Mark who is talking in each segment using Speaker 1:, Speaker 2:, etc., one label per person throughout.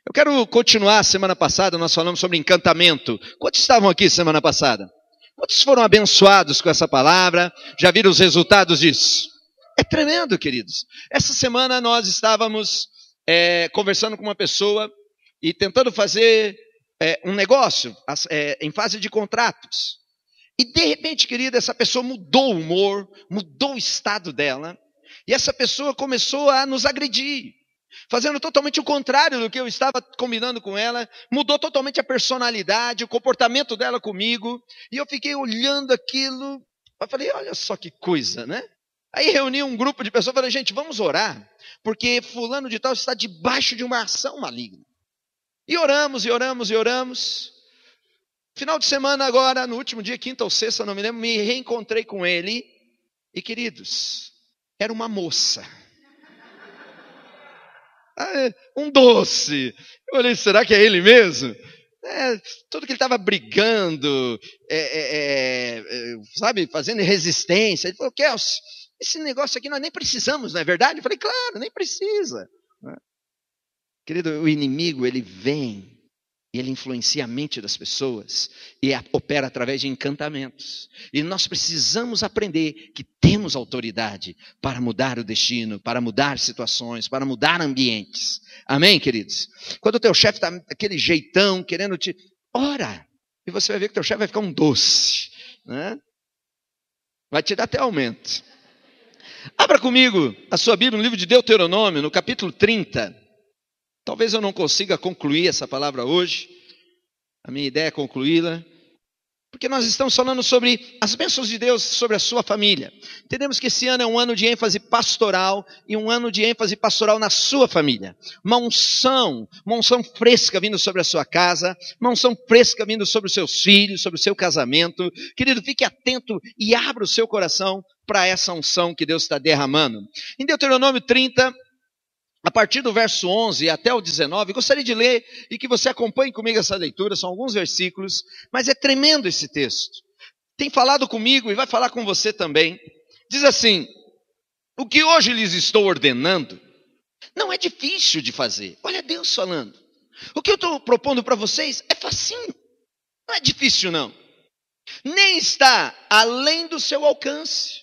Speaker 1: Eu quero continuar. Semana passada nós falamos sobre encantamento. Quantos estavam aqui semana passada? Quantos foram abençoados com essa palavra? Já viram os resultados disso? É tremendo, queridos. Essa semana nós estávamos conversando com uma pessoa e tentando fazer um negócio em fase de contratos. E de repente, querida, essa pessoa mudou o humor, mudou o estado dela. E essa pessoa começou a nos agredir, fazendo totalmente o contrário do que eu estava combinando com ela. Mudou totalmente a personalidade, o comportamento dela comigo. E eu fiquei olhando aquilo. Eu falei, olha só que coisa, né? Aí reuni um grupo de pessoas e falei, gente, vamos orar, porque fulano de tal está debaixo de uma ação maligna. E oramos, e oramos, e oramos. Final de semana agora, no último dia, quinta ou sexta, não me lembro, me reencontrei com ele. E queridos, era uma moça. Um doce. Eu olhei, será que é ele mesmo? Tudo que ele estava brigando, sabe, fazendo resistência. Ele falou, Kelsey, esse negócio aqui nós nem precisamos, não é verdade? Eu falei, claro, nem precisa. Querido, o inimigo, ele vem e ele influencia a mente das pessoas e opera através de encantamentos. E nós precisamos aprender que temos autoridade para mudar o destino, para mudar situações, para mudar ambientes. Amém, queridos? Quando o teu chefe está daquele jeitão, querendo te... Ora! E você vai ver que o teu chefe vai ficar um doce, né? Vai te dar até aumento. Abra comigo a sua Bíblia no livro de Deuteronômio, no capítulo 30. Talvez eu não consiga concluir essa palavra hoje. A minha ideia é concluí-la. Porque nós estamos falando sobre as bênçãos de Deus sobre a sua família. Entendemos que esse ano é um ano de ênfase pastoral e um ano de ênfase pastoral na sua família. Uma unção fresca vindo sobre a sua casa, uma unção fresca vindo sobre os seus filhos, sobre o seu casamento. Querido, fique atento e abra o seu coração para essa unção que Deus está derramando. Em Deuteronômio 30, a partir do verso 11 até o 19, gostaria de ler e que você acompanhe comigo essa leitura, são alguns versículos, mas é tremendo esse texto. Tem falado comigo e vai falar com você também. Diz assim, o que hoje lhes estou ordenando não é difícil de fazer. Olha Deus falando. O que eu estou propondo para vocês é facinho, não é difícil não. Nem está além do seu alcance,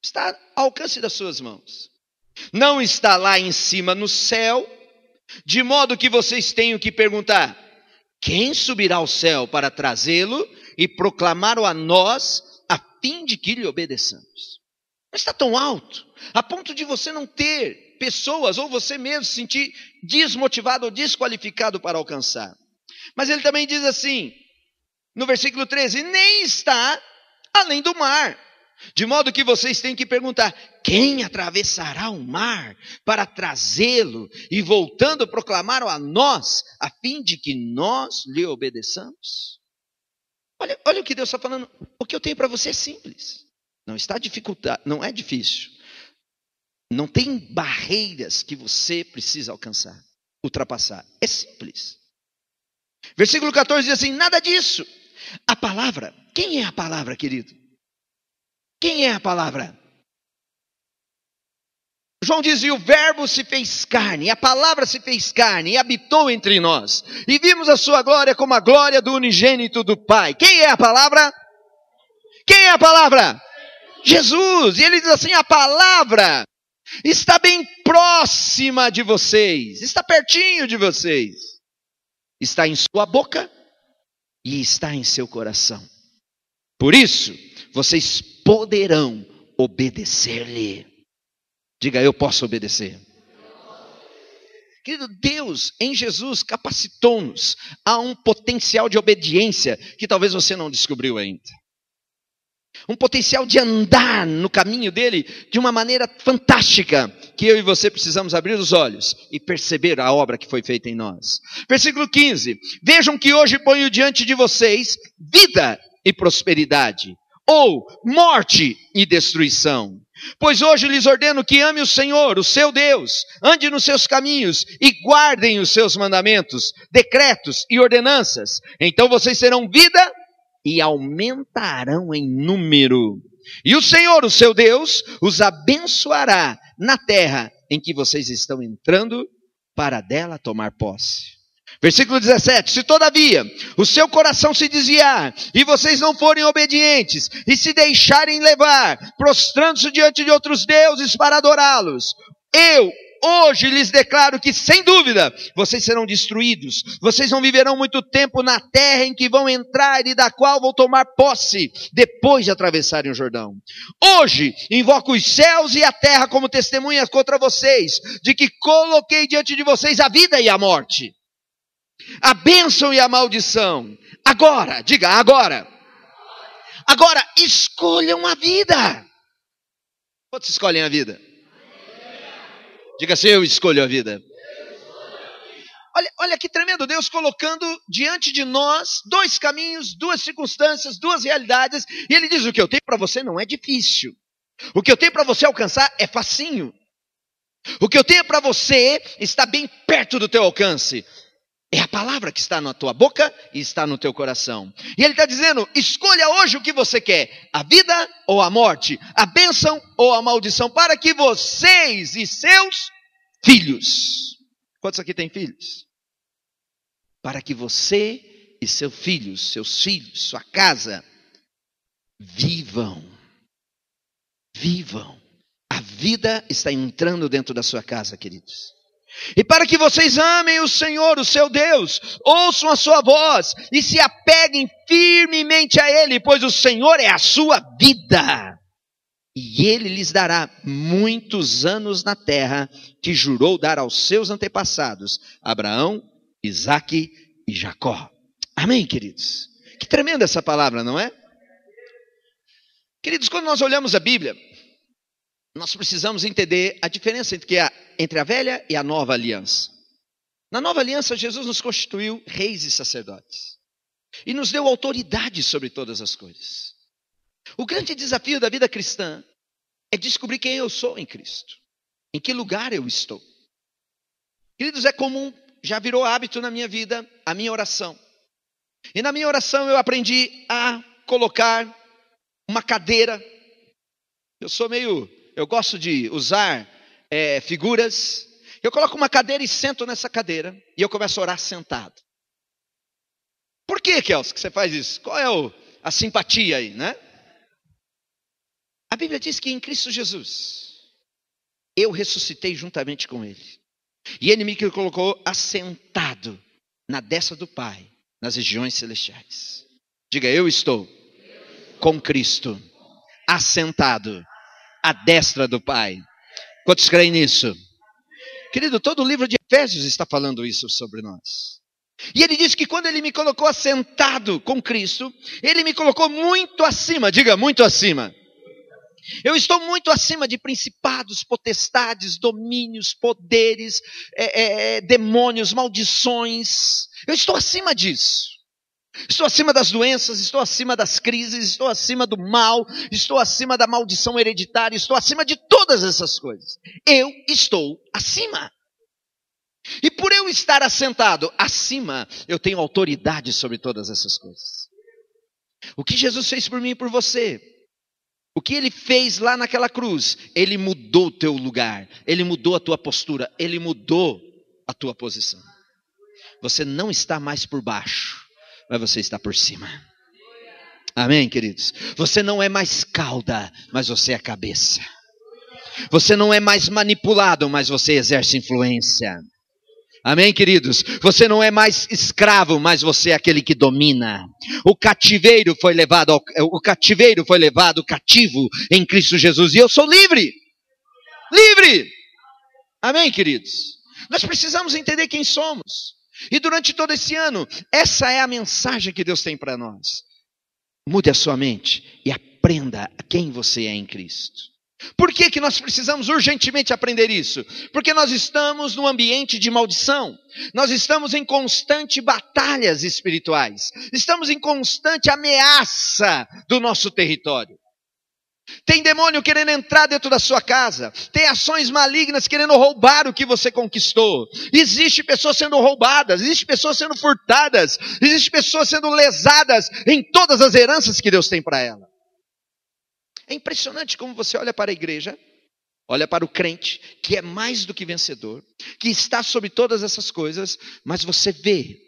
Speaker 1: está ao alcance das suas mãos. Não está lá em cima no céu, de modo que vocês tenham que perguntar, quem subirá ao céu para trazê-lo e proclamá-lo a nós, a fim de que lhe obedeçamos? Não está tão alto, a ponto de você não ter pessoas, ou você mesmo se sentir desmotivado ou desqualificado para alcançar. Mas ele também diz assim, no versículo 13, nem está além do mar, de modo que vocês têm que perguntar, quem atravessará o mar para trazê-lo e voltando proclamar a nós, a fim de que nós lhe obedeçamos? Olha o que Deus está falando. O que eu tenho para você é simples. Não está dificultado, não é difícil. Não tem barreiras que você precisa alcançar, ultrapassar. É simples. Versículo 14 diz assim, nada disso. A palavra, quem é a palavra, querido? Quem é a palavra? João diz, e o verbo se fez carne, a palavra se fez carne e habitou entre nós. E vimos a sua glória como a glória do unigênito do Pai. Quem é a palavra? Quem é a palavra? Jesus. E ele diz assim, a palavra está bem próxima de vocês, está pertinho de vocês. Está em sua boca e está em seu coração. Por isso, vocês poderão obedecer-lhe. Diga, eu posso obedecer. Querido, Deus em Jesus capacitou-nos a um potencial de obediência que talvez você não descobriu ainda. Um potencial de andar no caminho dele de uma maneira fantástica, que eu e você precisamos abrir os olhos e perceber a obra que foi feita em nós. Versículo 15. Vejam que hoje ponho diante de vocês vida e prosperidade, ou morte e destruição. Pois hoje lhes ordeno que ame o Senhor, o seu Deus, ande nos seus caminhos e guardem os seus mandamentos, decretos e ordenanças. Então vocês terão vida e aumentarão em número. E o Senhor, o seu Deus, os abençoará na terra em que vocês estão entrando para dela tomar posse. Versículo 17, se todavia o seu coração se desviar, e vocês não forem obedientes, e se deixarem levar, prostrando-se diante de outros deuses para adorá-los, eu hoje lhes declaro que, sem dúvida, vocês serão destruídos. Vocês não viverão muito tempo na terra em que vão entrar e da qual vão tomar posse, depois de atravessarem o Jordão. Hoje, invoco os céus e a terra como testemunhas contra vocês, de que coloquei diante de vocês a vida e a morte, a bênção e a maldição. Agora, diga agora. Agora, escolham a vida. Quantos escolhem a vida? Diga assim, eu escolho a vida. Olha que tremendo, Deus colocando diante de nós dois caminhos, duas circunstâncias, duas realidades. E Ele diz, o que eu tenho para você não é difícil. O que eu tenho para você alcançar é facinho. O que eu tenho para você está bem perto do teu alcance. É a palavra que está na tua boca e está no teu coração. E Ele está dizendo, escolha hoje o que você quer. A vida ou a morte, a bênção ou a maldição, para que vocês e seus filhos. Quantos aqui têm filhos? Para que você e seus filhos, sua casa, vivam. Vivam. A vida está entrando dentro da sua casa, queridos. E para que vocês amem o Senhor, o seu Deus, ouçam a sua voz e se apeguem firmemente a Ele, pois o Senhor é a sua vida. E Ele lhes dará muitos anos na terra que jurou dar aos seus antepassados, Abraão, Isaque e Jacó. Amém, queridos? Que tremenda essa palavra, não é? Queridos, quando nós olhamos a Bíblia, nós precisamos entender a diferença entre a velha e a nova aliança. Na nova aliança, Jesus nos constituiu reis e sacerdotes. E nos deu autoridade sobre todas as coisas. O grande desafio da vida cristã é descobrir quem eu sou em Cristo. Em que lugar eu estou. Queridos, é comum, já virou hábito na minha vida, a minha oração. E na minha oração eu aprendi a colocar uma cadeira. Eu gosto de usar figuras. Eu coloco uma cadeira e sento nessa cadeira. E eu começo a orar sentado. Por que, Kels, que você faz isso? Qual é a simpatia aí, né? A Bíblia diz que em Cristo Jesus, eu ressuscitei juntamente com Ele. E Ele me colocou assentado na destra do Pai, nas regiões celestiais. Diga, eu estou com Cristo, assentado à destra do Pai. Quantos creem nisso? Querido, todo o livro de Efésios está falando isso sobre nós. E ele diz que quando ele me colocou assentado com Cristo, ele me colocou muito acima, diga, muito acima. Eu estou muito acima de principados, potestades, domínios, poderes, demônios, maldições. Eu estou acima disso. Estou acima das doenças, estou acima das crises, estou acima do mal, estou acima da maldição hereditária, estou acima de todas essas coisas. Eu estou acima. E por eu estar assentado acima, eu tenho autoridade sobre todas essas coisas. O que Jesus fez por mim e por você, o que Ele fez lá naquela cruz, Ele mudou o teu lugar, Ele mudou a tua postura, Ele mudou a tua posição. Você não está mais por baixo, mas você está por cima. Amém, queridos? Você não é mais cauda, mas você é cabeça. Você não é mais manipulado, mas você exerce influência. Amém, queridos? Você não é mais escravo, mas você é aquele que domina. O cativeiro foi levado cativo em Cristo Jesus. E eu sou livre. Livre! Amém, queridos? Nós precisamos entender quem somos. E durante todo esse ano, essa é a mensagem que Deus tem para nós. Mude a sua mente e aprenda quem você é em Cristo. Por que nós precisamos urgentemente aprender isso? Porque nós estamos num ambiente de maldição. Nós estamos em constante batalhas espirituais. Estamos em constante ameaça do nosso território. Tem demônio querendo entrar dentro da sua casa. Tem ações malignas querendo roubar o que você conquistou. Existe pessoas sendo roubadas. Existe pessoas sendo furtadas. Existe pessoas sendo lesadas em todas as heranças que Deus tem para ela. É impressionante como você olha para a igreja Olha para o crente, que é mais do que vencedor, que está sobre todas essas coisas, mas você vê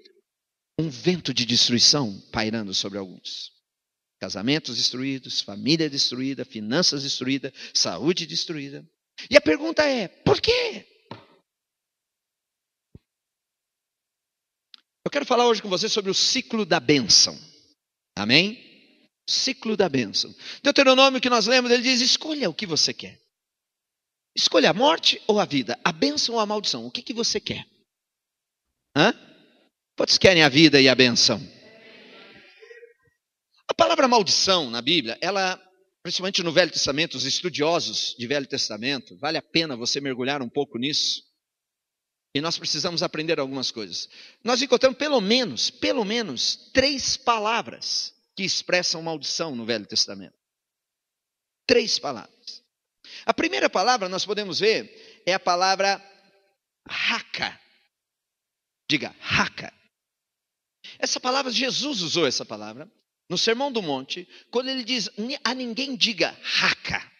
Speaker 1: um vento de destruição pairando sobre alguns. Casamentos destruídos, família destruída, finanças destruídas, saúde destruída. E a pergunta é, por quê? Eu quero falar hoje com você sobre o ciclo da bênção. Amém? Ciclo da bênção. Deuteronômio que nós lemos, ele diz, escolha o que você quer. Escolha a morte ou a vida, a bênção ou a maldição. O que você quer? Quantos querem a vida e a bênção? A palavra maldição na Bíblia, ela, principalmente no Velho Testamento, os estudiosos de Velho Testamento, vale a pena você mergulhar um pouco nisso. E nós precisamos aprender algumas coisas. Nós encontramos pelo menos 3 palavras que expressam maldição no Velho Testamento. 3 palavras. A primeira palavra nós podemos ver é a palavra raca. Diga, raca. Essa palavra, Jesus usou essa palavra no Sermão do Monte, quando ele diz, a ninguém diga raca,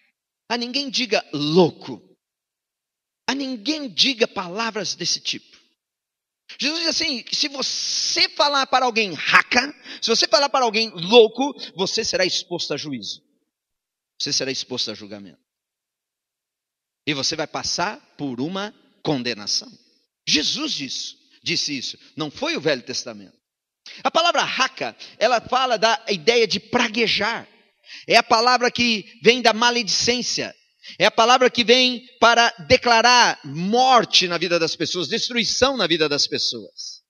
Speaker 1: a ninguém diga louco, a ninguém diga palavras desse tipo. Jesus diz assim, se você falar para alguém raca, se você falar para alguém louco, você será exposto a juízo. Você será exposto a julgamento. E você vai passar por uma condenação. Jesus disse isso. Não foi o Velho Testamento. A palavra raca, ela fala da ideia de praguejar. É a palavra que vem da maledicência. É a palavra que vem para declarar morte na vida das pessoas, destruição na vida das pessoas.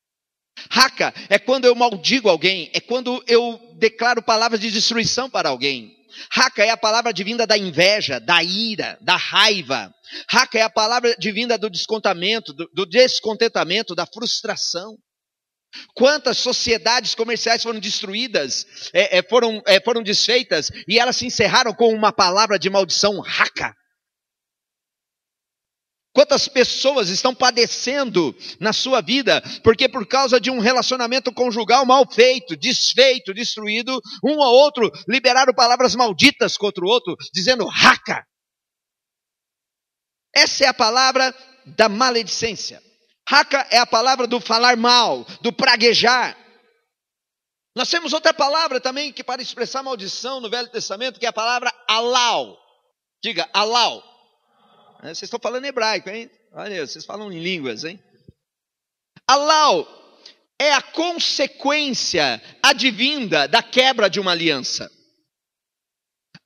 Speaker 1: Raca é quando eu maldigo alguém, é quando eu declaro palavras de destruição para alguém. Raca é a palavra advinda da inveja, da ira, da raiva. Raca é a palavra advinda do descontentamento, do descontentamento, da frustração. Quantas sociedades comerciais foram destruídas, foram desfeitas, e elas se encerraram com uma palavra de maldição, raca. Quantas pessoas estão padecendo na sua vida, porque por causa de um relacionamento conjugal mal feito, desfeito, destruído, um ou outro liberaram palavras malditas contra o outro, dizendo raca. Essa é a palavra da maledicência. Raca é a palavra do falar mal, do praguejar. Nós temos outra palavra também que para expressar maldição no Velho Testamento, que é a palavra alau. Diga, alau. Vocês estão falando hebraico, hein? Olha, vocês falam em línguas, hein? Alau é a consequência advinda da quebra de uma aliança.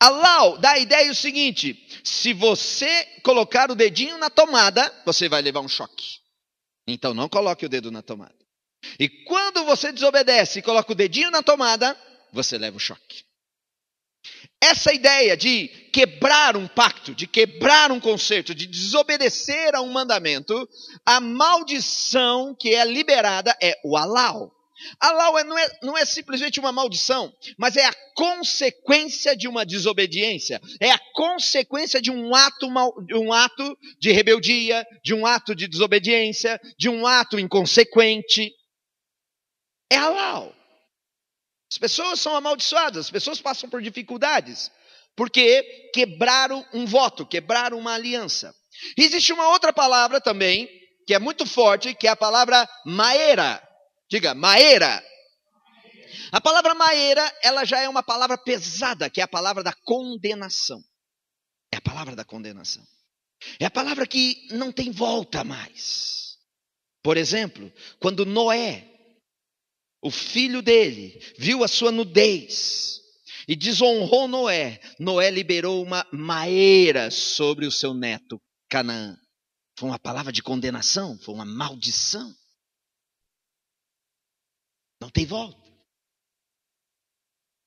Speaker 1: Alau dá a ideia o seguinte, se você colocar o dedinho na tomada, você vai levar um choque. Então não coloque o dedo na tomada. E quando você desobedece e coloca o dedinho na tomada, você leva o choque. Essa ideia de quebrar um pacto, de quebrar um concerto, de desobedecer a um mandamento, a maldição que é liberada é o alau. Alau não é simplesmente uma maldição, mas é a consequência de uma desobediência. É a consequência de um ato de rebeldia, de um ato de desobediência, de um ato inconsequente. É alau. As pessoas são amaldiçoadas, as pessoas passam por dificuldades, porque quebraram um voto, quebraram uma aliança. E existe uma outra palavra também, que é muito forte, que é a palavra maera. Diga, maera. A palavra maera, ela já é uma palavra pesada, que é a palavra da condenação. É a palavra da condenação. É a palavra que não tem volta mais. Por exemplo, quando Noé, o filho dele, viu a sua nudez e desonrou Noé, Noé liberou uma maera sobre o seu neto, Canaã. Foi uma palavra de condenação, foi uma maldição. Não tem volta.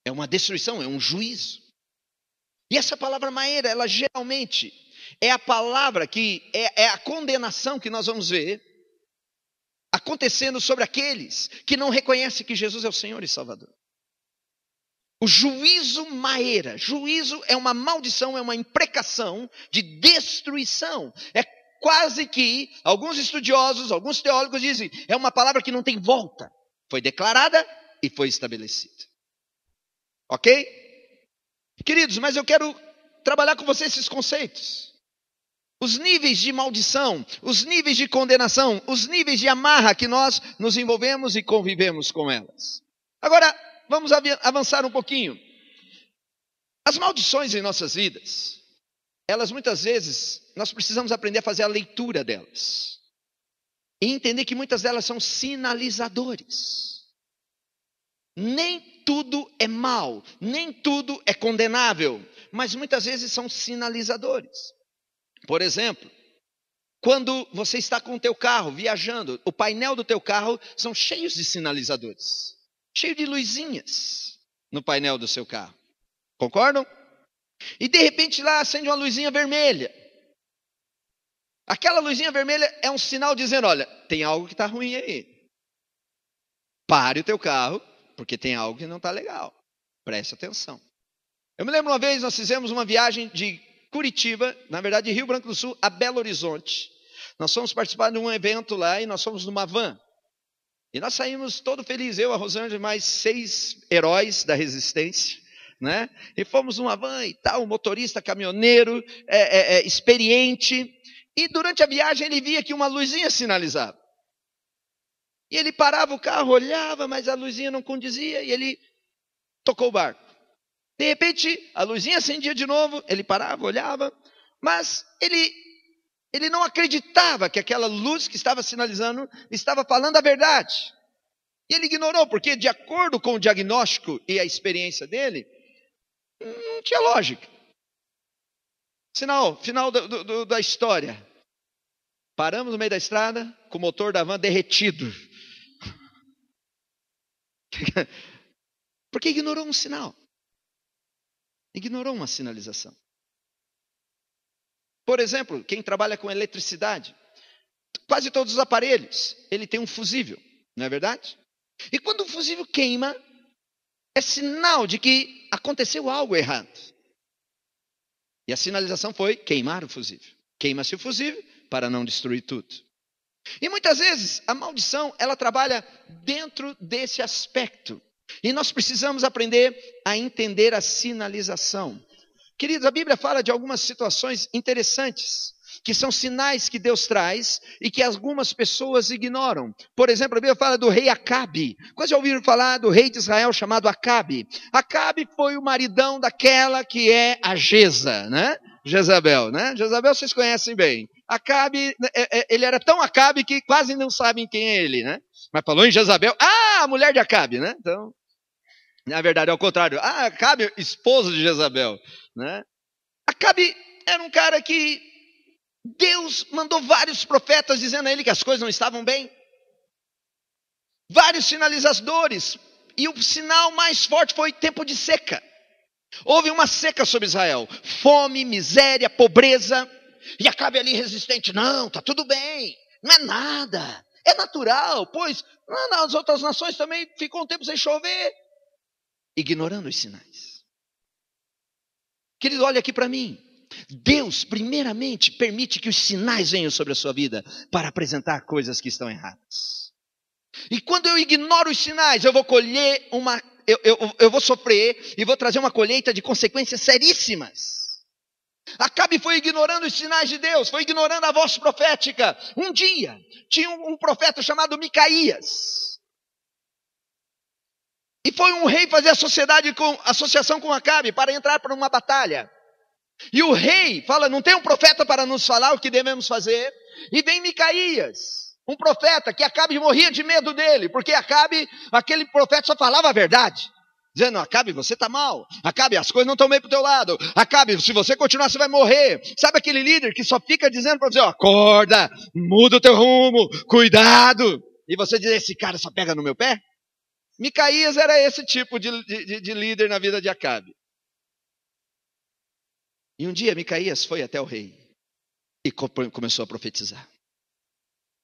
Speaker 1: É uma destruição, é um juízo. E essa palavra maera, ela geralmente é a palavra que é a condenação que nós vamos ver acontecendo sobre aqueles que não reconhecem que Jesus é o Senhor e Salvador. O juízo maera, juízo é uma maldição, é uma imprecação de destruição. É quase que, alguns estudiosos, alguns teólogos dizem, é uma palavra que não tem volta. Foi declarada e foi estabelecida. Ok? Queridos, mas eu quero trabalhar com vocês esses conceitos. os níveis de maldição, os níveis de condenação, os níveis de amarra que nós nos envolvemos e convivemos com elas. Agora, vamos avançar um pouquinho. As maldições em nossas vidas, elas muitas vezes, nós precisamos aprender a fazer a leitura delas. E entender que muitas delas são sinalizadores. Nem tudo é mal, nem tudo é condenável, mas muitas vezes são sinalizadores. Por exemplo, quando você está com o teu carro viajando, o painel do teu carro são cheios de sinalizadores, cheio de luzinhas no painel do seu carro. Concordam? E de repente lá acende uma luzinha vermelha. Aquela luzinha vermelha é um sinal dizendo, olha, tem algo que está ruim aí. Pare o teu carro, porque tem algo que não está legal. Preste atenção. Eu me lembro uma vez, nós fizemos uma viagem de Curitiba, na verdade de Rio Branco do Sul, a Belo Horizonte. Nós fomos participar de um evento lá e nós fomos numa van. E nós saímos todo felizes, eu, a Rosângela e mais 6 heróis da resistência. Né? E fomos numa van e tal, um motorista, caminhoneiro, experiente. E durante a viagem ele via que uma luzinha sinalizava. E ele parava o carro, olhava, mas a luzinha não condizia e ele tocou o barco. De repente, a luzinha acendia de novo, ele parava, olhava, mas ele não acreditava que aquela luz que estava sinalizando estava falando a verdade. E ele ignorou, porque de acordo com o diagnóstico e a experiência dele, não tinha lógica. Final da história. Paramos no meio da estrada, com o motor da van derretido. Porque ignorou um sinal. Ignorou uma sinalização. Por exemplo, quem trabalha com eletricidade, quase todos os aparelhos, ele tem um fusível, não é verdade? E quando o fusível queima, é sinal de que aconteceu algo errado. E a sinalização foi queimar o fusível. Queima-se o fusível para não destruir tudo. E muitas vezes a maldição, ela trabalha dentro desse aspecto. E nós precisamos aprender a entender a sinalização. Queridos, a Bíblia fala de algumas situações interessantes, que são sinais que Deus traz e que algumas pessoas ignoram. Por exemplo, a Bíblia fala do rei Acabe. Quase já ouviram falar do rei de Israel chamado Acabe? Acabe foi o maridão daquela que é a Jezabel, né? Jezabel vocês conhecem bem. Acabe, ele era tão Acabe que quase não sabem quem é ele, né? Mas falou em Jezabel, a mulher de Acabe, né? Então, na verdade é o contrário. Acabe, esposo de Jezabel, né? Acabe era um cara que Deus mandou vários profetas dizendo a ele que as coisas não estavam bem. Vários sinalizadores. E o sinal mais forte foi tempo de seca. Houve uma seca sobre Israel. Fome, miséria, pobreza. E Acabe ali resistente. Não, está tudo bem. Não é nada. É natural. Pois nas outras nações também ficou um tempo sem chover. Ignorando os sinais. Querido, olha aqui para mim. Deus, primeiramente, permite que os sinais venham sobre a sua vida para apresentar coisas que estão erradas. E quando eu ignoro os sinais, eu vou colher eu vou sofrer e vou trazer uma colheita de consequências seríssimas. Acabe foi ignorando os sinais de Deus, foi ignorando a voz profética. Um dia, tinha um profeta chamado Micaías. E foi um rei fazer associação com Acabe para entrar para uma batalha. E o rei fala, não tem um profeta para nos falar o que devemos fazer? E vem Micaías, um profeta que Acabe morria de medo dele, porque Acabe, aquele profeta só falava a verdade. Dizendo, Acabe, você está mal. Acabe, as coisas não estão bem para o teu lado. Acabe, se você continuar, você vai morrer. Sabe aquele líder que só fica dizendo para você, acorda, muda o teu rumo, cuidado. E você diz, esse cara só pega no meu pé? Micaías era esse tipo de líder na vida de Acabe. E um dia Micaías foi até o rei e começou a profetizar.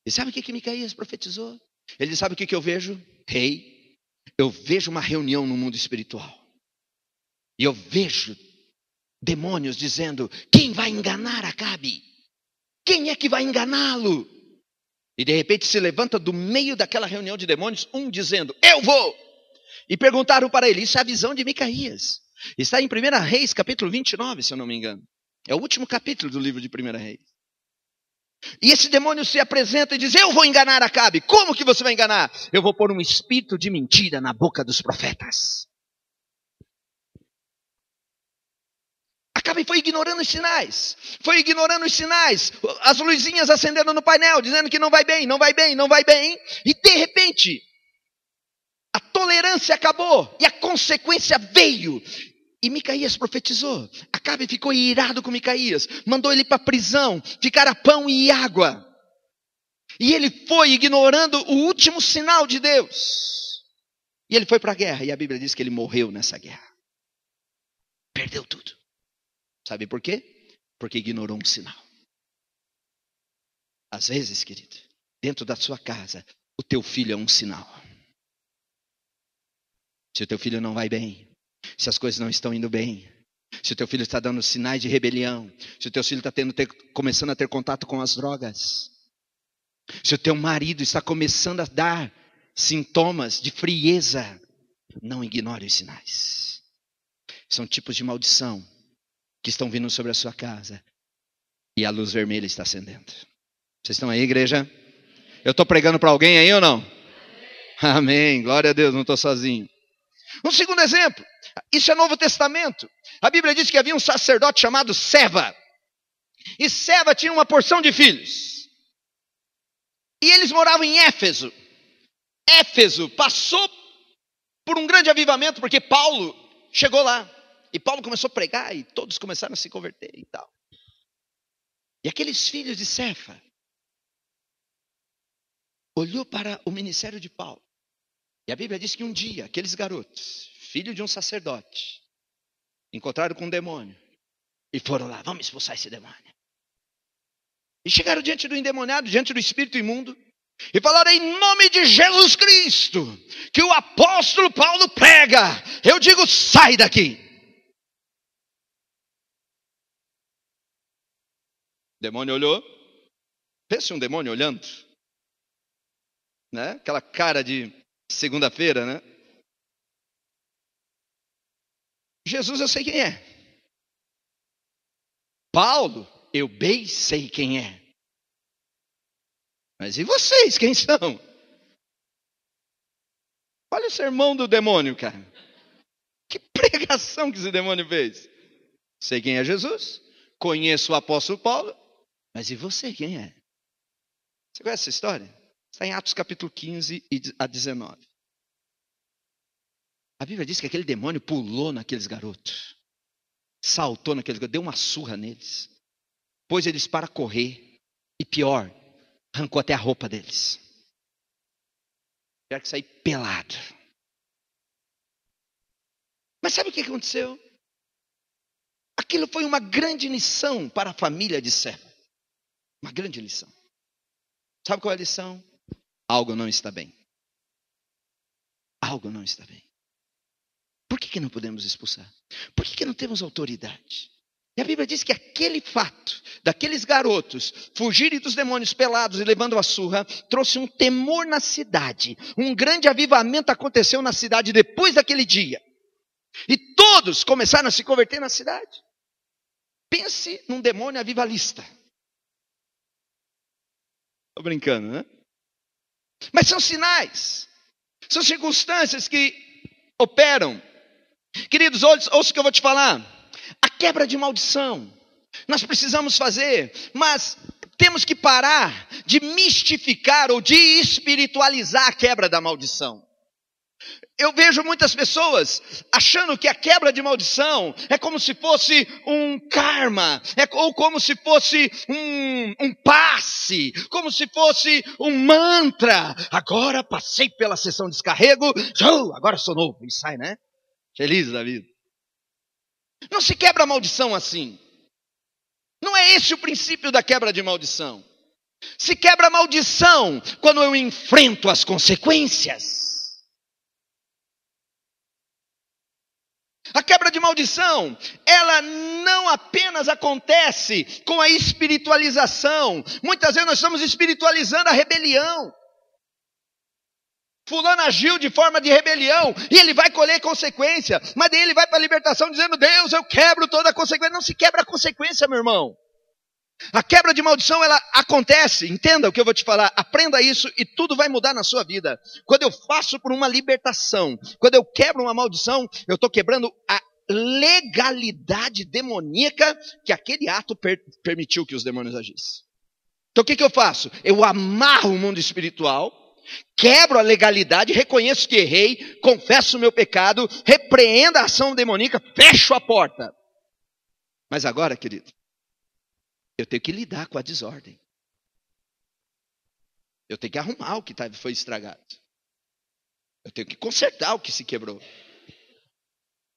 Speaker 1: E sabe o que Micaías profetizou? Ele disse, sabe o que eu vejo? Rei, eu vejo uma reunião no mundo espiritual. E eu vejo demônios dizendo, quem vai enganar Acabe? Quem é que vai enganá-lo? E de repente se levanta do meio daquela reunião de demônios, um dizendo, eu vou! E perguntaram para ele, isso é a visão de Micaías. Está em 1 Reis, capítulo 29, se eu não me engano. É o último capítulo do livro de 1 Reis. E esse demônio se apresenta e diz: eu vou enganar Acabe. Como que você vai enganar? Eu vou pôr um espírito de mentira na boca dos profetas. Acabe foi ignorando os sinais. Foi ignorando os sinais. As luzinhas acendendo no painel, dizendo que não vai bem, não vai bem, não vai bem. E de repente, a tolerância acabou e a consequência veio. E Micaías profetizou. Acabe ficou irado com Micaías. Mandou ele para a prisão, ficar a pão e água. E ele foi ignorando o último sinal de Deus. E ele foi para a guerra. E a Bíblia diz que ele morreu nessa guerra. Perdeu tudo. Sabe por quê? Porque ignorou um sinal. Às vezes, querido, dentro da sua casa, o teu filho é um sinal. Se o teu filho não vai bem, se as coisas não estão indo bem, se o teu filho está dando sinais de rebelião, se o teu filho está começando a ter contato com as drogas, se o teu marido está começando a dar sintomas de frieza, não ignore os sinais. São tipos de maldição que estão vindo sobre a sua casa e a luz vermelha está acendendo. Vocês estão aí, igreja? Eu estou pregando para alguém aí ou não? Amém, glória a Deus, não estou sozinho. Um segundo exemplo, isso é Novo Testamento. A Bíblia diz que havia um sacerdote chamado Seva. E Seva tinha uma porção de filhos. E eles moravam em Éfeso. Éfeso passou por um grande avivamento, porque Paulo chegou lá. E Paulo começou a pregar e todos começaram a se converter e tal. E aqueles filhos de Seva olhou para o ministério de Paulo. E a Bíblia diz que um dia, aqueles garotos, filho de um sacerdote, encontraram com um demônio. E foram lá, vamos expulsar esse demônio. E chegaram diante do endemoniado, diante do espírito imundo. E falaram: em nome de Jesus Cristo, que o apóstolo Paulo prega, eu digo, sai daqui. O demônio olhou. Pense um demônio olhando. Né? Aquela cara de segunda-feira, né? Jesus eu sei quem é. Paulo, eu bem sei quem é. Mas e vocês, quem são? Olha o sermão do demônio, cara. Que pregação que esse demônio fez. Sei quem é Jesus. Conheço o apóstolo Paulo. Mas e você, quem é? Você conhece essa história? Está em Atos capítulo 15 a 19. A Bíblia diz que aquele demônio pulou naqueles garotos. Saltou naqueles garotos, deu uma surra neles. Pôs eles para correr. E pior, arrancou até a roupa deles. Tiveram que sair pelado. Mas sabe o que aconteceu? Aquilo foi uma grande lição para a família de Seva. Uma grande lição. Sabe qual é a lição? Algo não está bem. Algo não está bem. Por que não podemos expulsar? Por que não temos autoridade? E a Bíblia diz que aquele fato, daqueles garotos fugirem dos demônios pelados e levando a surra, trouxe um temor na cidade. Um grande avivamento aconteceu na cidade depois daquele dia. E todos começaram a se converter na cidade. Pense num demônio avivalista. Estou brincando, né? Mas são sinais. São circunstâncias que operam. Queridos, ouça o que eu vou te falar. A quebra de maldição. Nós precisamos fazer, mas temos que parar de mistificar ou de espiritualizar a quebra da maldição. Eu vejo muitas pessoas achando que a quebra de maldição é como se fosse um karma, ou como se fosse um passe, como se fosse um mantra. Agora passei pela sessão de descarrego, agora sou novo. E sai, né? Feliz da vida. Não se quebra a maldição assim. Não é esse o princípio da quebra de maldição. Se quebra a maldição quando eu enfrento as consequências. A quebra de maldição, ela não apenas acontece com a espiritualização. Muitas vezes nós estamos espiritualizando a rebelião. Fulano agiu de forma de rebelião e ele vai colher consequência. Mas daí ele vai para a libertação dizendo: Deus, eu quebro toda a consequência. Não se quebra a consequência, meu irmão. A quebra de maldição, ela acontece, entenda o que eu vou te falar, aprenda isso e tudo vai mudar na sua vida. Quando eu faço por uma libertação, quando eu quebro uma maldição, eu estou quebrando a legalidade demoníaca que aquele ato permitiu que os demônios agissem. Então o que eu faço? Eu amarro o mundo espiritual, quebro a legalidade, reconheço que errei, confesso o meu pecado, repreendo a ação demoníaca, fecho a porta. Mas agora, querido, eu tenho que lidar com a desordem. Eu tenho que arrumar o que foi estragado. Eu tenho que consertar o que se quebrou.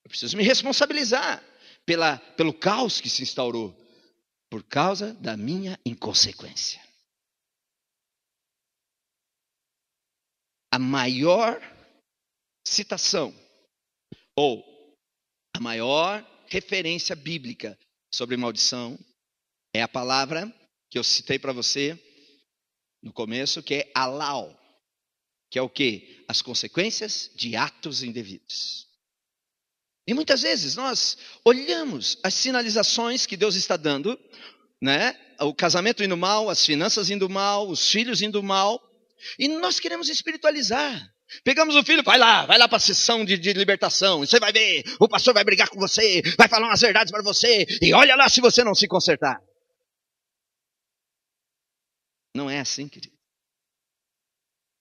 Speaker 1: Eu preciso me responsabilizar pelo caos que se instaurou por causa da minha inconsequência. A maior citação ou a maior referência bíblica sobre maldição é a palavra que eu citei para você no começo, que é alau, que é o quê? As consequências de atos indevidos. E muitas vezes nós olhamos as sinalizações que Deus está dando, né? O casamento indo mal, as finanças indo mal, os filhos indo mal, e nós queremos espiritualizar. Pegamos o filho, vai lá para a sessão de libertação, você vai ver, o pastor vai brigar com você, vai falar umas verdades para você, e olha lá se você não se consertar. Não é assim, querido.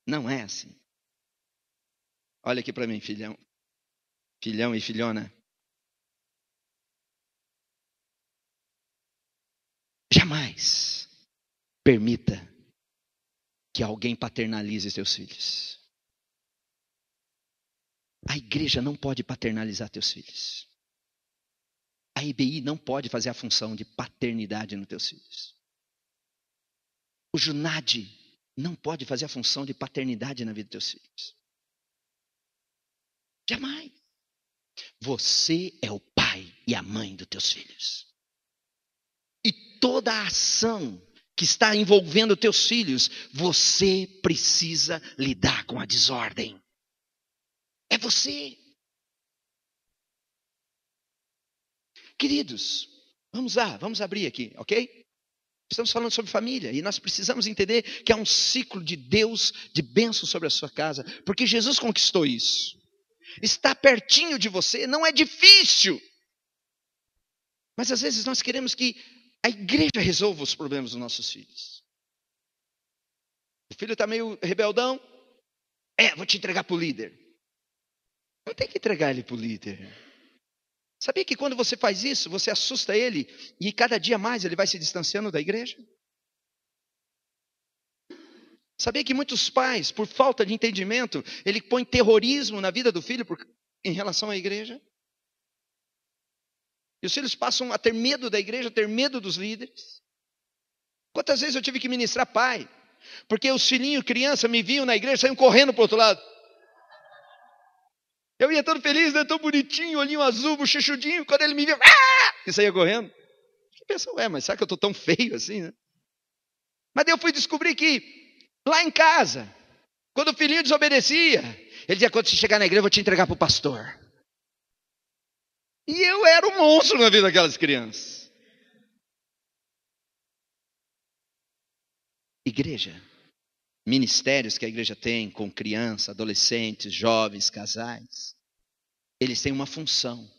Speaker 1: Não é assim. Olha aqui para mim, filhão. Filhão e filhona. Jamais permita que alguém paternalize seus filhos. A igreja não pode paternalizar teus filhos. A IBI não pode fazer a função de paternidade nos teus filhos. O Junad não pode fazer a função de paternidade na vida dos teus filhos. Jamais. Você é o pai e a mãe dos teus filhos. E toda a ação que está envolvendo teus filhos, você precisa lidar com a desordem. É você. Queridos, vamos lá, vamos abrir aqui, ok? Estamos falando sobre família e nós precisamos entender que há um ciclo de Deus, de bênção sobre a sua casa, porque Jesus conquistou isso. Está pertinho de você, não é difícil. Mas às vezes nós queremos que a igreja resolva os problemas dos nossos filhos. O filho está meio rebeldão. Vou te entregar para o líder. Não tem que entregar ele para o líder. Sabia que quando você faz isso, você assusta ele e cada dia mais ele vai se distanciando da igreja? Sabia que muitos pais, por falta de entendimento, ele põe terrorismo na vida do filho em relação à igreja? E os filhos passam a ter medo da igreja, ter medo dos líderes. Quantas vezes eu tive que ministrar pai? Porque os filhinhos, criança, me viam na igreja e saíam correndo para o outro lado. Eu ia todo feliz, né? Tão bonitinho, olhinho azul, bochechudinho. Quando ele me viu, e saía correndo. Eu pensei, mas será que eu estou tão feio assim, né? Mas daí eu fui descobrir que lá em casa, quando o filhinho desobedecia, ele dizia, quando você chegar na igreja, eu vou te entregar para o pastor. E eu era um monstro na vida daquelas crianças. Igreja, ministérios que a igreja tem com crianças, adolescentes, jovens, casais, eles têm uma função.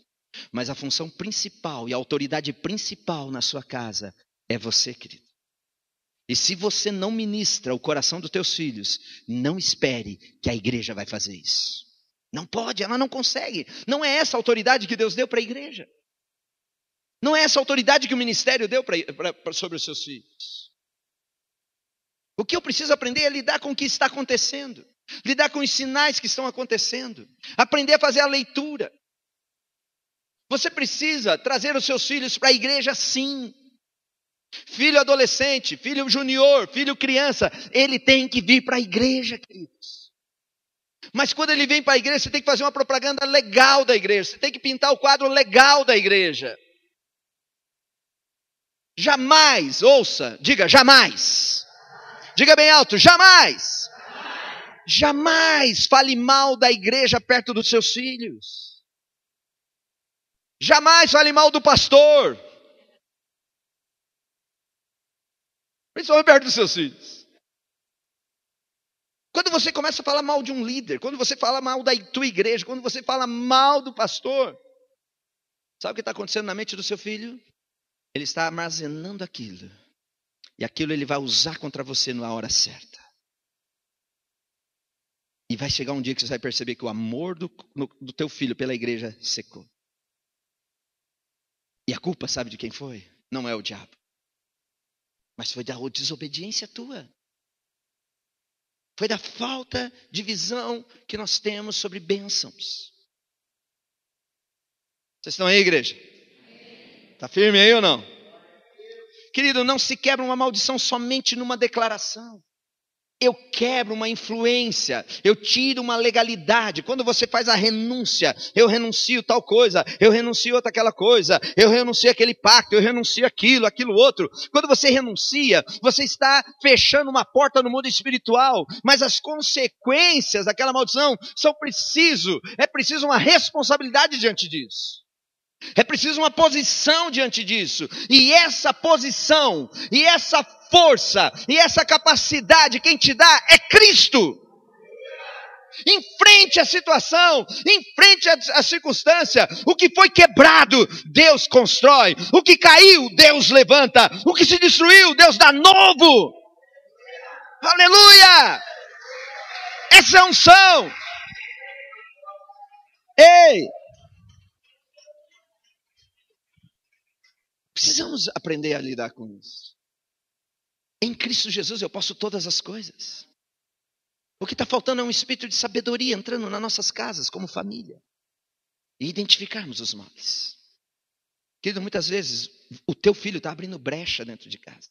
Speaker 1: Mas a função principal e a autoridade principal na sua casa é você, querido. E se você não ministra o coração dos teus filhos, não espere que a igreja vai fazer isso. Não pode, ela não consegue. Não é essa a autoridade que Deus deu para a igreja. Não é essa a autoridade que o ministério deu sobre os seus filhos. O que eu preciso aprender é lidar com o que está acontecendo. Lidar com os sinais que estão acontecendo. Aprender a fazer a leitura. Você precisa trazer os seus filhos para a igreja, sim. Filho adolescente, filho junior, filho criança, ele tem que vir para a igreja, queridos. Mas quando ele vem para a igreja, você tem que fazer uma propaganda legal da igreja. Você tem que pintar o quadro legal da igreja. Jamais, ouça, diga jamais. Diga bem alto, jamais. Jamais fale mal da igreja perto dos seus filhos. Jamais fale mal do pastor. Principalmente perto dos seus filhos. Quando você começa a falar mal de um líder, quando você fala mal da tua igreja, quando você fala mal do pastor, sabe o que está acontecendo na mente do seu filho? Ele está armazenando aquilo. E aquilo ele vai usar contra você na hora certa. E vai chegar um dia que você vai perceber que o amor do teu filho pela igreja secou. E a culpa, sabe de quem foi? Não é o diabo. Mas foi da desobediência tua. Foi da falta de visão que nós temos sobre bênçãos. Vocês estão aí, igreja? Está firme aí ou não? Querido, não se quebra uma maldição somente numa declaração. Eu quebro uma influência, eu tiro uma legalidade. Quando você faz a renúncia, eu renuncio tal coisa, eu renuncio outra aquela coisa, eu renuncio aquele pacto, eu renuncio aquilo outro. Quando você renuncia, você está fechando uma porta no mundo espiritual, mas as consequências daquela maldição é preciso uma responsabilidade diante disso. É preciso uma posição diante disso. E essa posição, e essa força, e essa capacidade, quem te dá é Cristo. Enfrente a situação, enfrente a circunstância. O que foi quebrado, Deus constrói. O que caiu, Deus levanta. O que se destruiu, Deus dá novo. Aleluia! Essa é a unção. Ei! Precisamos aprender a lidar com isso. Em Cristo Jesus eu posso todas as coisas. O que está faltando é um espírito de sabedoria entrando nas nossas casas como família. E identificarmos os males. Querido, muitas vezes o teu filho está abrindo brecha dentro de casa.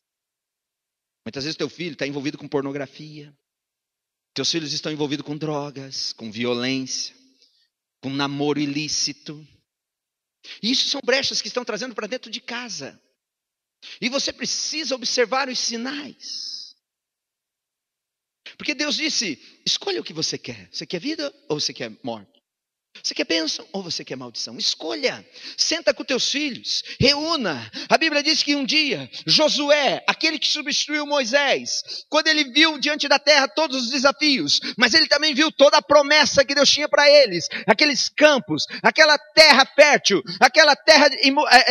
Speaker 1: Muitas vezes o teu filho está envolvido com pornografia. Teus filhos estão envolvidos com drogas, com violência, com namoro ilícito. E isso são brechas que estão trazendo para dentro de casa. E você precisa observar os sinais. Porque Deus disse, escolha o que você quer. Você quer vida ou você quer morte? Você quer bênção ou você quer maldição? Escolha, senta com teus filhos, reúna. A Bíblia diz que um dia, Josué, aquele que substituiu Moisés, quando ele viu diante da terra todos os desafios, mas ele também viu toda a promessa que Deus tinha para eles, aqueles campos, aquela terra fértil, aquela terra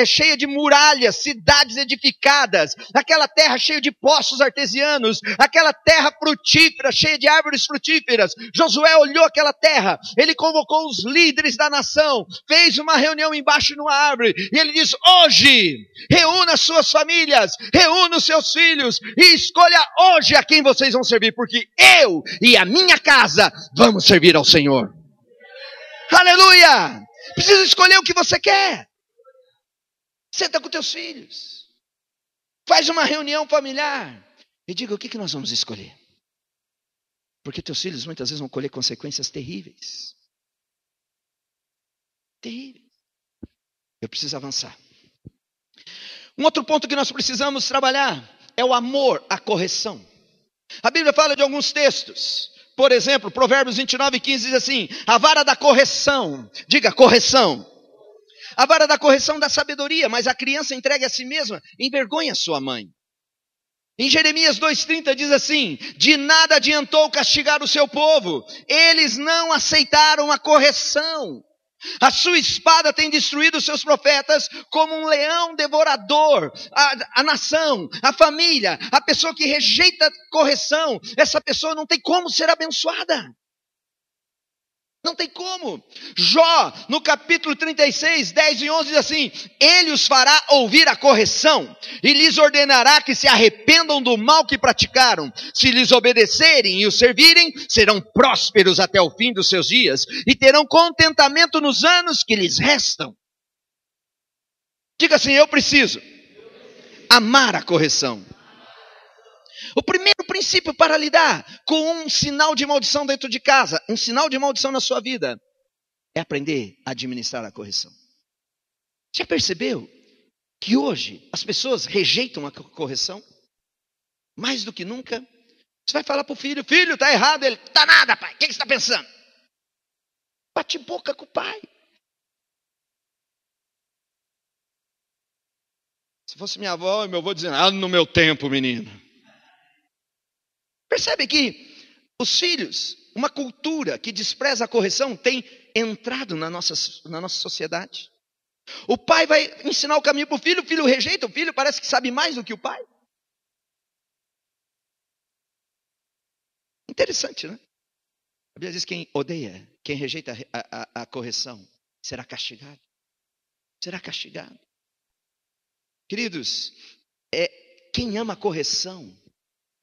Speaker 1: cheia de muralhas, cidades edificadas, aquela terra cheia de poços artesianos, aquela terra frutífera, cheia de árvores frutíferas. Josué olhou aquela terra, ele convocou os líderes da nação, fez uma reunião embaixo numa árvore, e ele diz, hoje, reúna suas famílias, reúna os seus filhos, e escolha hoje a quem vocês vão servir, porque eu e a minha casa vamos servir ao Senhor. Aleluia! Precisa escolher o que você quer. Senta com teus filhos, faz uma reunião familiar, e diga o que nós vamos escolher. Porque teus filhos muitas vezes vão colher consequências terríveis. Terrível. Eu preciso avançar. Um outro ponto que nós precisamos trabalhar é o amor à correção. A Bíblia fala de alguns textos. Por exemplo, Provérbios 29:15 diz assim, a vara da correção, diga correção. A vara da correção dá sabedoria, mas a criança entregue a si mesma envergonha sua mãe. Em Jeremias 2:30 diz assim, de nada adiantou castigar o seu povo, eles não aceitaram a correção. A sua espada tem destruído os seus profetas como um leão devorador. A nação, a família, a pessoa que rejeita correção, essa pessoa não tem como ser abençoada. Não tem como. Jó, no capítulo 36, 10 e 11 diz assim, ele os fará ouvir a correção e lhes ordenará que se arrependam do mal que praticaram. Se lhes obedecerem e os servirem, serão prósperos até o fim dos seus dias e terão contentamento nos anos que lhes restam. Diga assim, eu preciso amar a correção. O primeiro princípio para lidar com um sinal de maldição dentro de casa, um sinal de maldição na sua vida, é aprender a administrar a correção. Já percebeu que hoje as pessoas rejeitam a correção? Mais do que nunca. Você vai falar para o filho, filho, está errado. Ele, está nada, pai, o que você está pensando? Bate boca com o pai. Se fosse minha avó e meu avô dizendo, no meu tempo, menino. Percebe que os filhos, uma cultura que despreza a correção, tem entrado na nossa sociedade. O pai vai ensinar o caminho para o filho rejeita, o filho parece que sabe mais do que o pai. Interessante, né? A Bíblia diz que quem odeia, quem rejeita a correção, será castigado. Será castigado. Queridos, quem ama a correção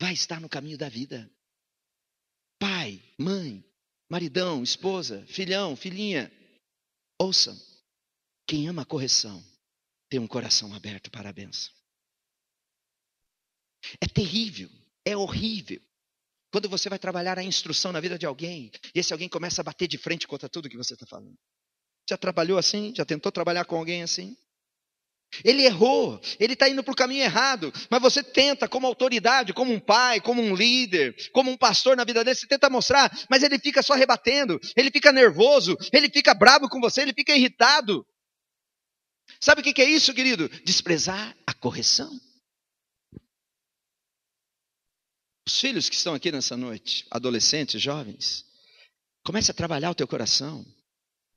Speaker 1: vai estar no caminho da vida. Pai, mãe, maridão, esposa, filhão, filhinha. Ouçam, quem ama a correção tem um coração aberto para a bênção. É terrível, é horrível. Quando você vai trabalhar a instrução na vida de alguém, e esse alguém começa a bater de frente contra tudo que você está falando. Já trabalhou assim? Já tentou trabalhar com alguém assim? Ele errou, ele está indo para o caminho errado, mas você tenta como autoridade, como um pai, como um líder, como um pastor na vida dele, você tenta mostrar, mas ele fica só rebatendo, ele fica nervoso, ele fica bravo com você, ele fica irritado. Sabe o que é isso, querido? Desprezar a correção. Os filhos que estão aqui nessa noite, adolescentes, jovens, comece a trabalhar o teu coração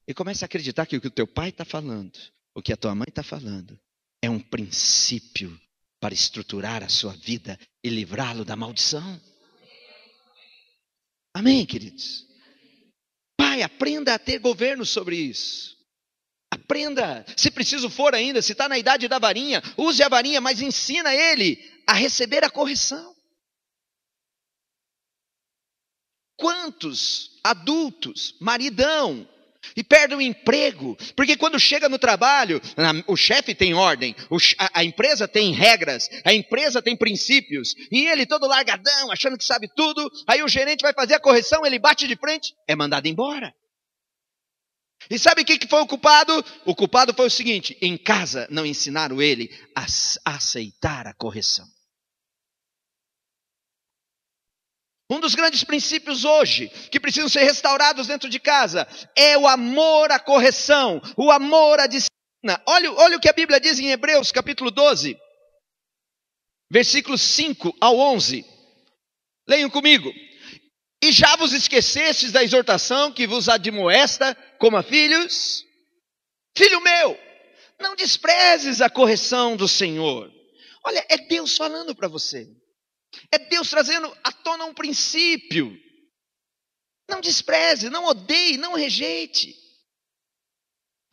Speaker 1: e comece a acreditar que o que o teu pai está falando, o que a tua mãe está falando, é um princípio para estruturar a sua vida e livrá-lo da maldição. Amém, queridos? Pai, aprenda a ter governo sobre isso. Aprenda, se preciso for ainda, se está na idade da varinha, use a varinha, mas ensina ele a receber a correção. Quantos adultos, maridão, e perdem o emprego, porque quando chega no trabalho, o chefe tem ordem, a empresa tem regras, a empresa tem princípios, e ele todo largadão, achando que sabe tudo, aí o gerente vai fazer a correção, ele bate de frente, é mandado embora. E sabe o que foi o culpado? O culpado foi o seguinte: em casa não ensinaram ele a aceitar a correção. Um dos grandes princípios hoje, que precisam ser restaurados dentro de casa, é o amor à correção, o amor à disciplina. Olha o que a Bíblia diz em Hebreus capítulo 12, versículos 5 ao 11. Leiam comigo. E já vos esquecestes da exortação que vos admoesta como a filhos? Filho meu, não desprezes a correção do Senhor. Olha, é Deus falando para você. É Deus trazendo à tona um princípio. Não despreze, não odeie, não rejeite.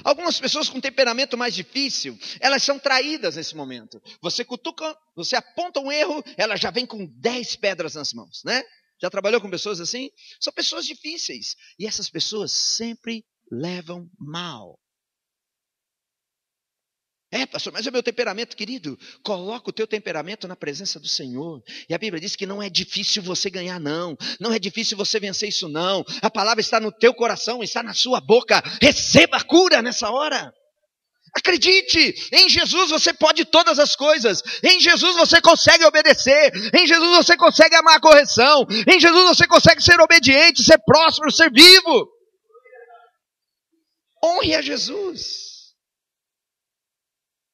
Speaker 1: Algumas pessoas com temperamento mais difícil, elas são traídas nesse momento. Você cutuca, você aponta um erro, ela já vem com 10 pedras nas mãos, né? Já trabalhou com pessoas assim? São pessoas difíceis. E essas pessoas sempre levam mal. Pastor, mas é o meu temperamento, querido. Coloca o teu temperamento na presença do Senhor. E a Bíblia diz que não é difícil você ganhar, não. Não é difícil você vencer isso, não. A palavra está no teu coração, está na sua boca. Receba a cura nessa hora. Acredite, em Jesus você pode todas as coisas. Em Jesus você consegue obedecer. Em Jesus você consegue amar a correção. Em Jesus você consegue ser obediente, ser próspero, ser vivo. Honre a Jesus.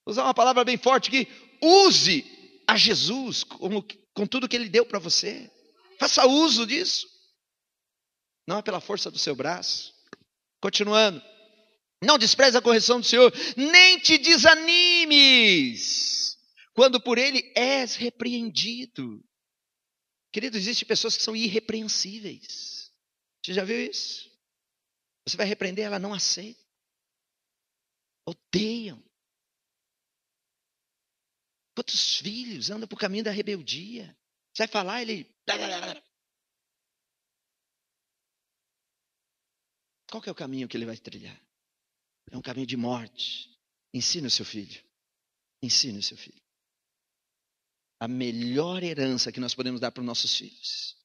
Speaker 1: Usar uma palavra bem forte aqui. Use a Jesus com tudo que Ele deu para você. Faça uso disso. Não é pela força do seu braço. Continuando. Não despreze a correção do Senhor, nem te desanimes, quando por Ele és repreendido. Querido, existem pessoas que são irrepreensíveis. Você já viu isso? Você vai repreender, ela não aceita. Odeiam. Quantos filhos andam por caminho da rebeldia? Você vai falar, ele... Qual que é o caminho que ele vai trilhar? É um caminho de morte. Ensine o seu filho. Ensine o seu filho. A melhor herança que nós podemos dar para os nossos filhos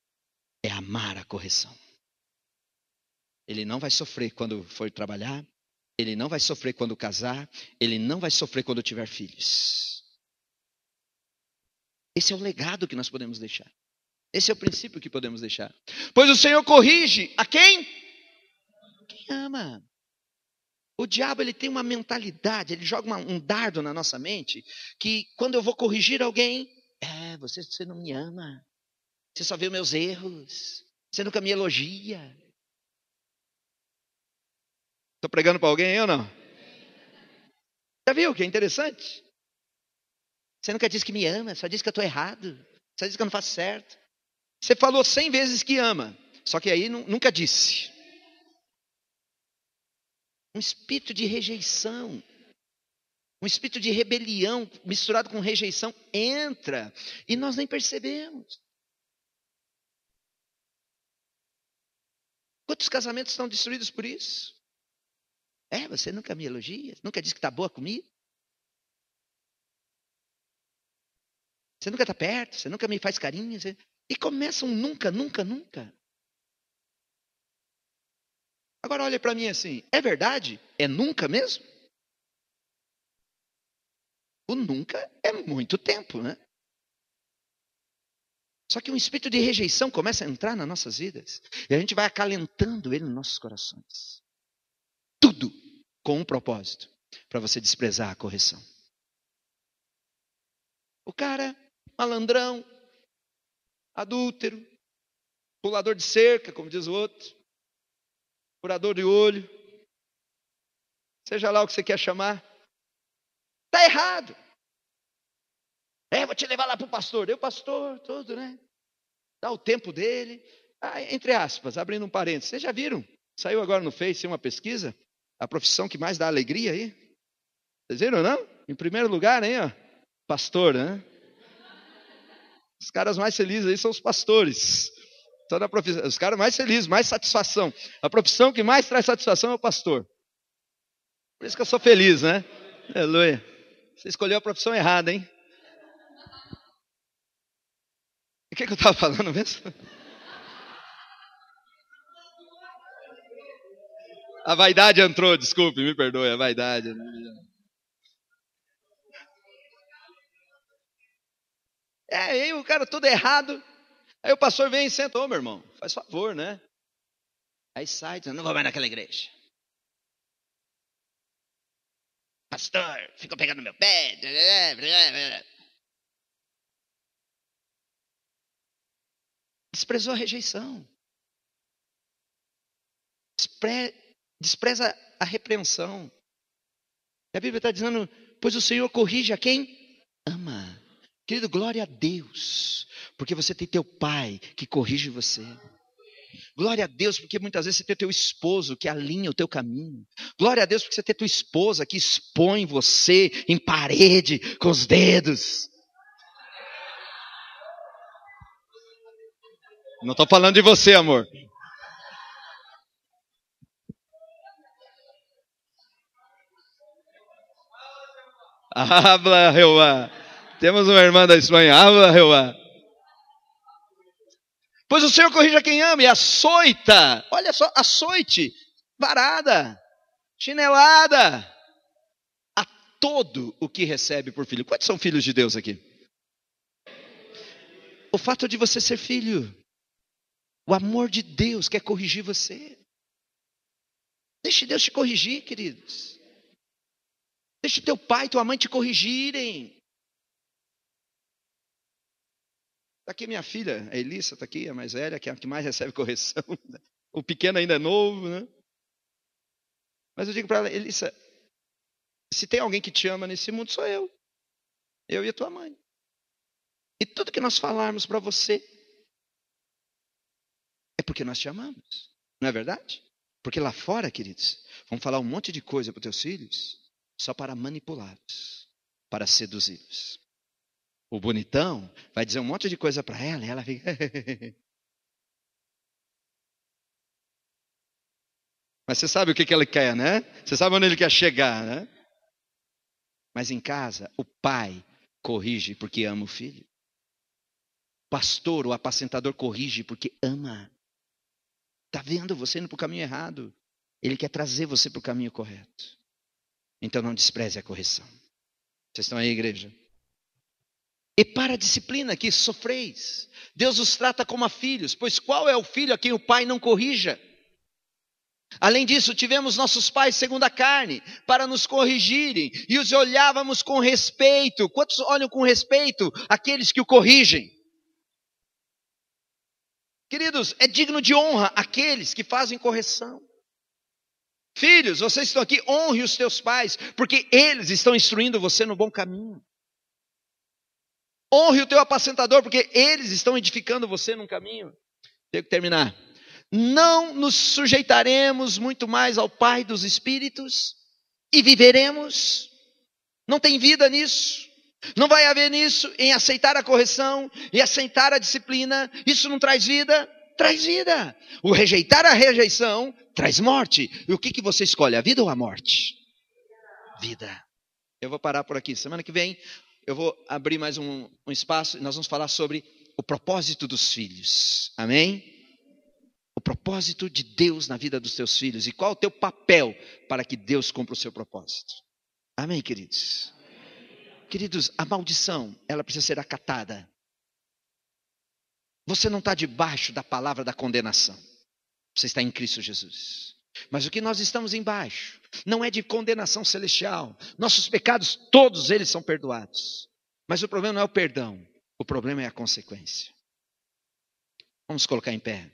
Speaker 1: é amar a correção. Ele não vai sofrer quando for trabalhar. Ele não vai sofrer quando casar. Ele não vai sofrer quando tiver filhos. Esse é o legado que nós podemos deixar. Esse é o princípio que podemos deixar. Pois o Senhor corrige a quem? Quem ama. O diabo, ele tem uma mentalidade, ele joga um dardo na nossa mente, que quando eu vou corrigir alguém, você não me ama. Você só vê os meus erros. Você nunca me elogia. Estou pregando para alguém ou não? Já viu que é interessante? Você nunca diz que me ama, só diz que eu estou errado. Só diz que eu não faço certo. Você falou 100 vezes que ama, só que aí nunca disse. Um espírito de rejeição, um espírito de rebelião misturado com rejeição entra e nós nem percebemos. Quantos casamentos estão destruídos por isso? Você nunca me elogia, nunca diz que está boa comigo. Você nunca está perto, você nunca me faz carinho. E começam nunca. Agora olha para mim assim, é verdade? É nunca mesmo? O nunca é muito tempo, né? Só que um espírito de rejeição começa a entrar nas nossas vidas. E a gente vai acalentando ele nos nossos corações. Tudo com um propósito. Para você desprezar a correção. O cara, malandrão, adúltero, pulador de cerca, como diz o outro. Furador de olho. Seja lá o que você quer chamar. Está errado. Vou te levar lá para o pastor. Eu, pastor, tudo, né? Dá o tempo dele. Entre aspas, abrindo um parênteses. Vocês já viram? Saiu agora no Face uma pesquisa. A profissão que mais dá alegria aí. Vocês viram, não? Em primeiro lugar, hein, ó. Pastor, né? Os caras mais felizes aí são os pastores. Os caras mais felizes, mais satisfação. A profissão que mais traz satisfação é o pastor. Por isso que eu sou feliz, né? Aleluia. Você escolheu a profissão errada, hein? O que eu estava falando mesmo? A vaidade entrou, desculpe, me perdoe, a vaidade. Aí o cara tudo errado. Aí o pastor vem e senta, meu irmão, faz favor, né? Aí sai, não vou mais naquela igreja. Pastor, ficou pegando meu pé. Desprezou a rejeição. Despreza a repreensão. E a Bíblia está dizendo, pois o Senhor corrige a quem ama. Querido, glória a Deus, porque você tem teu pai que corrige você. Glória a Deus, porque muitas vezes você tem teu esposo que alinha o teu caminho. Glória a Deus, porque você tem tua esposa que expõe você em parede com os dedos. Não estou falando de você, amor. Habla, Jeová. Temos uma irmã da Espanha. Habla, Jeová. Pois o Senhor corrige a quem ama e açoita. Olha só, açoite, varada, chinelada. A todo o que recebe por filho. Quantos são filhos de Deus aqui? O fato de você ser filho. O amor de Deus quer corrigir você. Deixe Deus te corrigir, queridos. Deixe teu pai e tua mãe te corrigirem. Está aqui minha filha, a Elissa está aqui, a mais velha, que é a que mais recebe correção. O pequeno ainda é novo, né? Mas eu digo para ela, Elissa, se tem alguém que te ama nesse mundo, sou eu. Eu e a tua mãe. E tudo que nós falarmos para você é porque nós te amamos. Não é verdade? Porque lá fora, queridos, vão falar um monte de coisa para os teus filhos só para manipulá-los, para seduzi-los. O bonitão vai dizer um monte de coisa para ela e ela fica... Mas você sabe o que ele quer, né? Você sabe onde ele quer chegar, né? Mas em casa, o pai corrige porque ama o filho. O pastor, o apacentador corrige porque ama. Está vendo você indo para o caminho errado. Ele quer trazer você para o caminho correto. Então não despreze a correção. Vocês estão aí, igreja? E para a disciplina que sofreis, Deus os trata como a filhos, pois qual é o filho a quem o pai não corrija? Além disso, tivemos nossos pais segundo a carne, para nos corrigirem, e os olhávamos com respeito. Quantos olham com respeito aqueles que o corrigem? Queridos, é digno de honra aqueles que fazem correção. Filhos, vocês estão aqui, honre os teus pais, porque eles estão instruindo você no bom caminho. Honre o teu apacentador, porque eles estão edificando você num caminho. Tenho que terminar. Não nos sujeitaremos muito mais ao Pai dos Espíritos e viveremos? Não tem vida nisso. Não vai haver nisso em aceitar a correção e aceitar a disciplina. Isso não traz vida? Traz vida. O rejeitar a rejeição traz morte. E o que você escolhe, a vida ou a morte? Vida. Eu vou parar por aqui. Semana que vem eu vou abrir mais um espaço e nós vamos falar sobre o propósito dos filhos. Amém? O propósito de Deus na vida dos teus filhos. E qual o teu papel para que Deus cumpra o seu propósito. Amém, queridos? Queridos, a maldição, ela precisa ser acatada. Você não está debaixo da palavra da condenação. Você está em Cristo Jesus. Mas o que nós estamos embaixo não é de condenação celestial. Nossos pecados, todos eles são perdoados. Mas o problema não é o perdão. O problema é a consequência. Vamos colocar em pé.